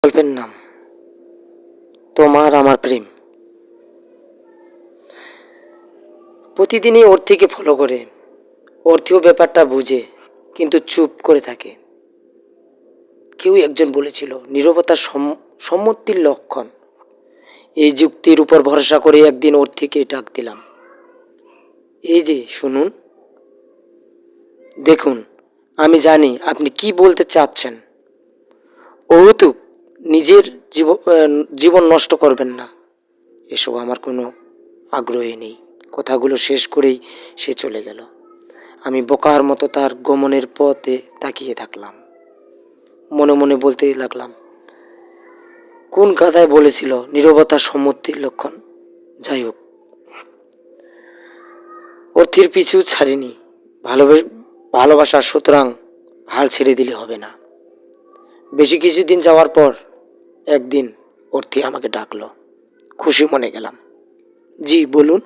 গল্পের নাম তোমার আমার প্রেম। প্রতিদিনই ওর থেকে ফলো করে, ওর থেকেও ব্যাপারটা বুঝে, কিন্তু চুপ করে থাকে। কেউ একজন বলেছিল নীরবতা সম্মতির লক্ষণ। এই যুক্তির উপর ভরসা করে একদিন ওর থেকে ডাক দিলাম, এই যে শুনুন, দেখুন, আমি জানি আপনি কি বলতে চাচ্ছেন। অহেতুক নিজের জীবন নষ্ট করবেন না, এসব আমার কোনো আগ্রহী নেই। কথাগুলো শেষ করেই সে চলে গেল। আমি বোকার মতো তার গমনের পথে তাকিয়ে থাকলাম। মনে মনে বলতে লাগলাম, কোন কথায় বলেছিল নীরবতা সম্মতির লক্ষণ। যাই হোক, অর্থের পিছু ছাড়িনি। ভালোবাসা সুতরাং হাল ছেড়ে দিলে হবে না। বেশি কিছুদিন যাওয়ার পর একদিন অর্থী আমাকে ডাকলো। খুশি মনে গেলাম। জি বলুন।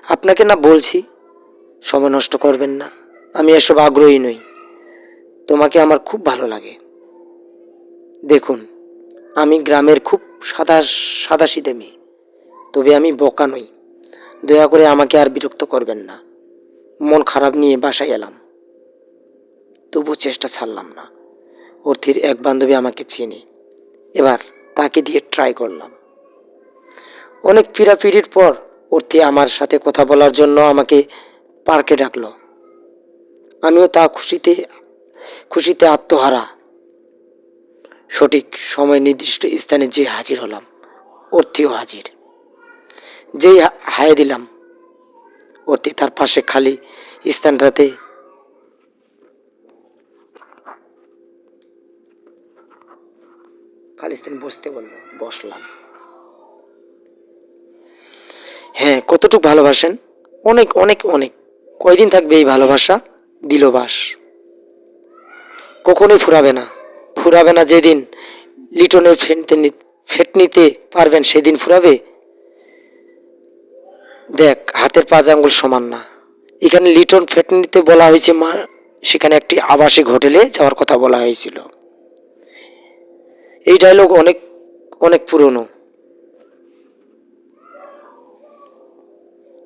আপনাকে না বলছি সময় নষ্ট করবেন না, আমি এসব আগ্রহী নই। তোমাকে আমার খুব ভালো লাগে। দেখুন, আমি গ্রামের খুব সাদাসিধে মেয়ে, তবে আমি বোকা নই। দয়া করে আমাকে আর বিরক্ত করবেন না। মন খারাপ নিয়ে বাসায় এলাম, তবু চেষ্টা ছাড়লাম না। অর্থের এক বান্ধবী আমাকে চেনে, এবার তাকে দিয়ে ট্রাই করলাম। অনেক ফিরাফিরির পর অর্থী আমার সাথে কথা বলার জন্য আমাকে পার্কে ডাকলো। আমিও তা খুশিতে আত্মহারা। সঠিক সময় নির্দিষ্ট স্থানে যে হাজির হলাম, অর্থীও হাজির। যেই হাই দিলাম, অর্থী তার পাশে খালি স্থানটাতে বসতে বললো। বসলাম। হ্যাঁ, কতটুকু ভালোবাসেন? অনেক অনেক অনেক। কয়দিন থাকবে এই ভালোবাসা? দিল বাস। কখনোই ফুরাবে না যেদিন লিটনের ফেটনিতে পারবেন সেদিন ফুরাবে। দেখ, হাতের পাঁচ আঙ্গুল সমান না। এখানে লিটন ফেটনিতে বলা হয়েছে মা, সেখানে একটি আবাসিক হোটেলে যাওয়ার কথা বলা হয়েছিল। এই ডায়লগ অনেক অনেক পুরনো।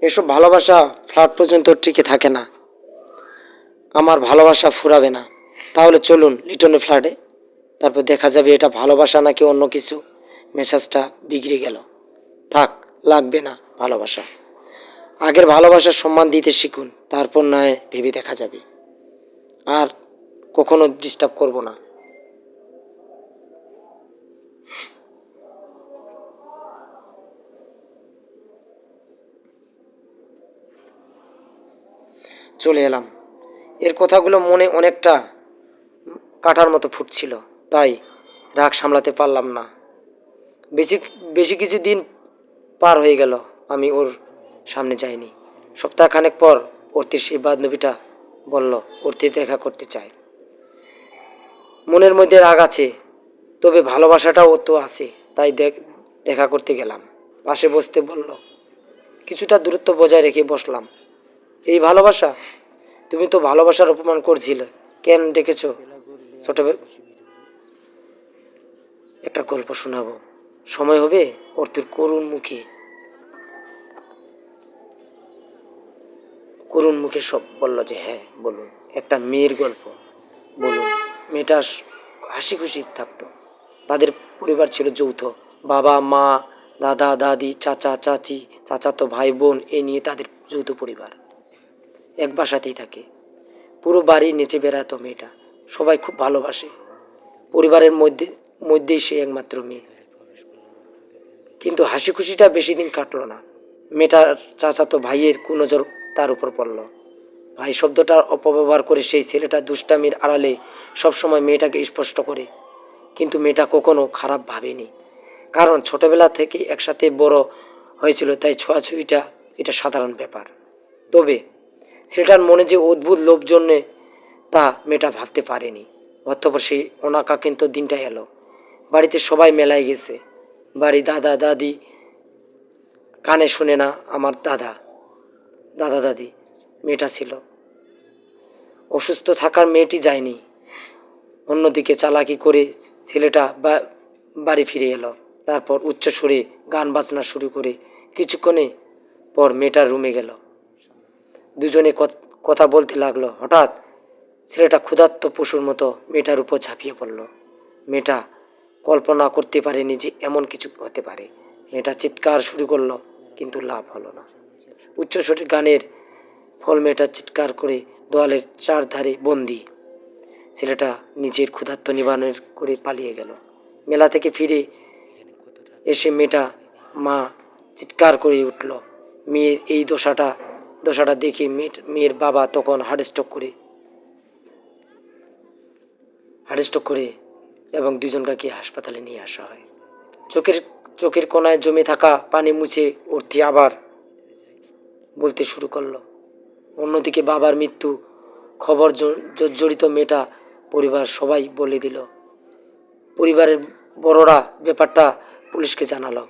এসব ভালোবাসা ফ্ল্যাট পর্যন্ত টিকে থাকে না। আমার ভালোবাসা ফুরাবে না। তাহলে চলুন লিটনের ফ্ল্যাটে, তারপর দেখা যাবে এটা ভালোবাসা নাকি অন্য কিছু। মেসাজটা বিগড়ে গেল। থাক, লাগবে না ভালোবাসা। আগের ভালোবাসার সম্মান দিতে শিখুন, তারপর নয় ভেবে দেখা যাবে। আর কখনো ডিস্টার্ব করব না। চলে এলাম। এর কথাগুলো মনে অনেকটা কাটার মতো ফুটছিল, তাই রাগ সামলাতে পারলাম না। বেশি বেশি কিছু দিন পার হয়ে গেল, আমি ওর সামনে যাইনি। সপ্তাহখানেক পর অর্থির সেই বান্ধবীটা বলল অর্থি দেখা করতে চায়। মনের মধ্যে রাগ আছে, তবে ভালোবাসাটাও তো আছে, তাই দেখা করতে গেলাম। পাশে বসতে বলল। কিছুটা দূরত্ব বজায় রেখে বসলাম। এই ভালোবাসা? তুমি তো ভালোবাসার অপমান করছিলে, কেন ডেকেছ? ছোট একটা গল্প শোনাবো, সময় হবে? অর্থের করুণ মুখে সব বলল যে হ্যাঁ বলুন। একটা মেয়ের গল্প। বলুন। মেয়েটা হাসি খুশি থাকতো। তাদের পরিবার ছিল যৌথ। বাবা মা, দাদা দাদি, চাচা চাচি, চাচাতো ভাই বোন, এ নিয়ে তাদের যৌথ পরিবার। এক বাসাতেই থাকে। পুরো বাড়ি নেচে বেড়াতো মেয়েটা। সবাই খুব ভালোবাসে। পরিবারের মধ্যেই সে একমাত্র মেয়ে। কিন্তু হাসি খুশিটা বেশি দিন কাটলো না। মেয়েটার চাচাতো ভাইয়ের কুনজর তার উপর পড়ল। ভাই শব্দটার অপব্যবহার করে সেই ছেলেটা দুষ্টামির আড়ালে সবসময় মেয়েটাকে স্পষ্ট করে। কিন্তু মেয়েটা কখনো খারাপ ভাবেনি, কারণ ছোটবেলা থেকে একসাথে বড় হয়েছিল, তাই ছোঁয়াছুঁইটা এটা সাধারণ ব্যাপার। তবে ছেলেটার মনে যে অদ্ভুত লোভ জন্যে তা মেয়েটা ভাবতে পারেনি। অতঃপর সেই অনাকা কিন্তু দিনটা এলো। বাড়িতে সবাই মেলায় গেছে। বাড়ি দাদা দাদি কানে শুনে না। আমার দাদা দাদি। মেয়েটা ছিল অসুস্থ থাকার, মেয়েটি যায়নি। অন্যদিকে চালাকি করে ছেলেটা বাড়ি ফিরে এলো। তারপর উচ্চ সুরে গান বাজনা শুরু করে কিছুক্ষণে পর মেয়েটার রুমে গেল। দুজনে কথা বলতে লাগলো। হঠাৎ ছেলেটা ক্ষুধার্ত পশুর মতো মেয়েটার উপর ঝাঁপিয়ে পড়ল। মেয়েটা কল্পনা করতে পারেনি যে এমন কিছু হতে পারে। মেয়েটা চিৎকার শুরু করলো, কিন্তু লাভ হলো না। উচ্চস্বরে গানের ফল মেয়েটা চিৎকার করে দেওয়ালের চারধারে বন্দি। ছেলেটা নিজের ক্ষুধার্ত নিবারণ করে পালিয়ে গেল। মেলা থেকে ফিরে এসে মেয়েটা মা চিৎকার করে উঠল। মেয়ের এই দশাটা দেখে মেয়ের বাবা তখন হার্ট স্ট্রোক করে এবং দুজনকে হাসপাতালে নিয়ে আসা হয়। চোখের কোনায় জমে থাকা পানি মুছে অর্থী আবার বলতে শুরু করলো। অন্যদিকে বাবার মৃত্যু খবর জড়িত মেয়েটা পরিবার সবাই বলে দিল। পরিবারের বড়রা ব্যাপারটা পুলিশকে জানালো।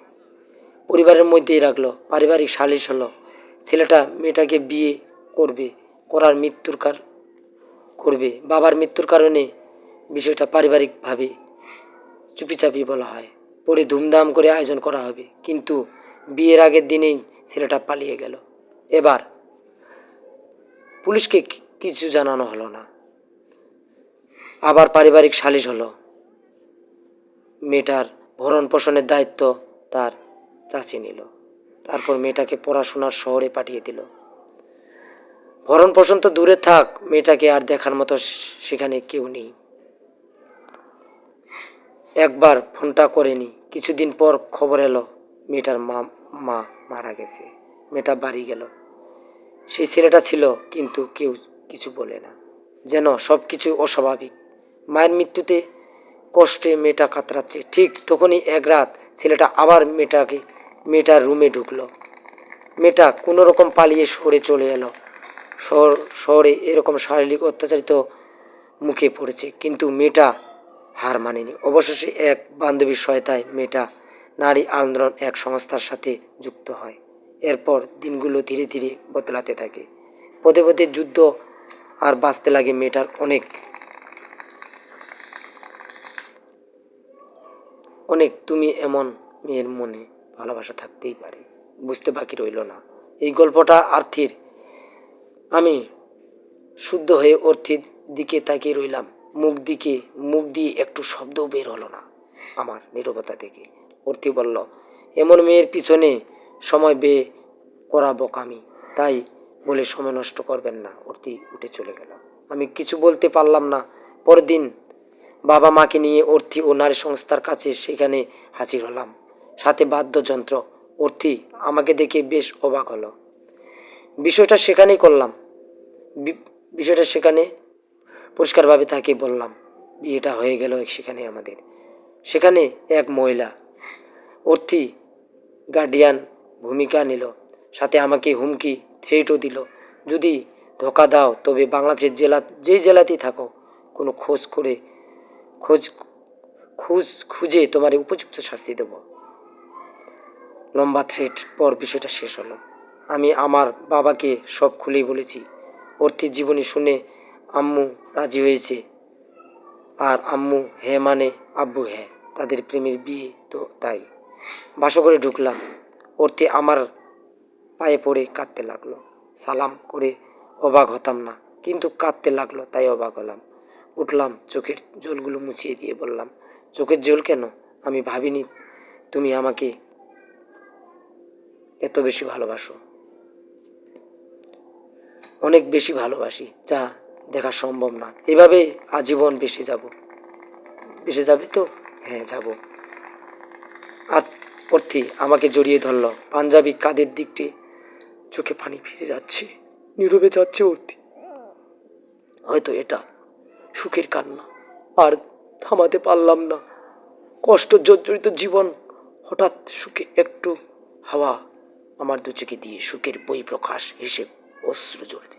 পরিবারের মধ্যেই রাখলো। পারিবারিক সালিশ হলো। ছেলেটা মেয়েটাকে বিয়ে করবে। বাবার মৃত্যুর কারণে বিষয়টা পারিবারিকভাবে চুপিচাপি বলা হয়। পরে ধুমধাম করে আয়োজন করা হবে, কিন্তু বিয়ের আগের দিনেই ছেলেটা পালিয়ে গেল। এবার পুলিশকে কিছু জানানো হলো না। আবার পারিবারিক সালিশ হলো। মেয়েটার ভরণ পোষণের দায়িত্ব তার চাচি নিল। তারপর মেয়েটাকে পড়াশোনার শহরে পাঠিয়ে দিল। ভরণ পোষণ তো দূরে থাক, মেয়েটাকে আর দেখার মতো সেখানে কেউ নেই। একবার ফোনটা করেনি। কিছুদিন পর খবর এলো মেয়েটার মা মারা গেছে। মেয়েটা বাড়ি গেল। সেই ছেলেটা ছিল, কিন্তু কেউ কিছু বলে না, যেন সব কিছু অস্বাভাবিক। মায়ের মৃত্যুতে কষ্টে মেয়েটা কাতরাচ্ছে। ঠিক তখনই এক রাত ছেলেটা আবার মেয়েটার রুমে ঢুকলো। মেয়েটা কোনো রকম পালিয়ে শহরে চলে এলো। শহরে এরকম শারীরিক অত্যাচারিত মুখে পড়েছে, কিন্তু মেয়েটা হার মানেনি। অবশেষে এক বান্ধবীর সহায়তায় মেয়েটা নারী আন্দোলন এক সংস্থার সাথে যুক্ত হয়। এরপর দিনগুলো ধীরে ধীরে বদলাতে থাকে। পদে পদে যুদ্ধ আর বাঁচতে লাগে মেয়েটার অনেক। তুমি এমন মেয়ের মনে ভালোবাসা থাকতেই পারে, বুঝতে বাকি রইল না। এই গল্পটা আর্থির। আমি শুদ্ধ হয়ে অর্থীর দিকে তাকিয়ে রইলাম। মুখ দিয়ে একটু শব্দও বের হলো না আমার নীরবতা থেকে। অর্থী বলল, এমন মেয়ের পিছনে সময় ব্যয় করা বোকামি, তাই বলে সময় নষ্ট করবেন না। অর্থী উঠে চলে গেল। আমি কিছু বলতে পারলাম না। পরের দিন বাবা মাকে নিয়ে অর্থী ও নারী সংস্থার কাছে সেখানে হাজির হলাম, সাথে বাদ্যযন্ত্র। অর্থী আমাকে দেখে বেশ অবাক হলো। বিষয়টা সেখানে পরিষ্কারভাবে তাকে বললাম। বিয়েটা হয়ে গেল সেখানে এক মহিলা। অর্থী গার্ডিয়ান ভূমিকা নিল, সাথে আমাকে হুমকি থ্রেটও দিল। যদি ধোকা দাও তবে বাংলাদেশের যেই জেলাতেই থাকো, কোনো খুঁজে তোমার উপযুক্ত শাস্তি দেব। লম্বা থ্রেট পর বিষয়টা শেষ হলো। আমি আমার বাবাকে সব খুলেই বলেছি। অর্থীর জীবনী শুনে আম্মু রাজি হয়েছে, আর আম্মু হ্যাঁ মানে আব্বু হ্যাঁ। তাদের প্রেমের বিয়ে তো তাই। বাসঘরে ঢুকলাম। অর্থী আমার পায়ে পড়ে কাঁদতে লাগলো। সালাম করে অবাক হতাম না, কিন্তু কাঁদতে লাগলো তাই অবাক হলাম। উঠলাম, চোখের জলগুলো মুছিয়ে দিয়ে বললাম, চোখের জল কেন? আমি ভাবিনি তুমি আমাকে এত বেশি ভালোবাসো। অনেক বেশি ভালোবাসি, যা দেখা সম্ভব না। এভাবে আজীবন বেঁচে যাবে তো? হ্যাঁ, যাব। আর অর্থী আমাকে জড়িয়ে ধরল। পাঞ্জাবি কাঁধের দিকটি, চোখে পানি ফিরে যাচ্ছে, নীরবে যাচ্ছে অর্থী। হয়তো এটা সুখের কান্না, আর থামাতে পারলাম না। কষ্ট জর্জরিত জীবন, হঠাৎ সুখে একটু হাওয়া আমার দু চোখে দিয়ে সুখের বই প্রকাশ হিসেব অশ্রু ঝরছে।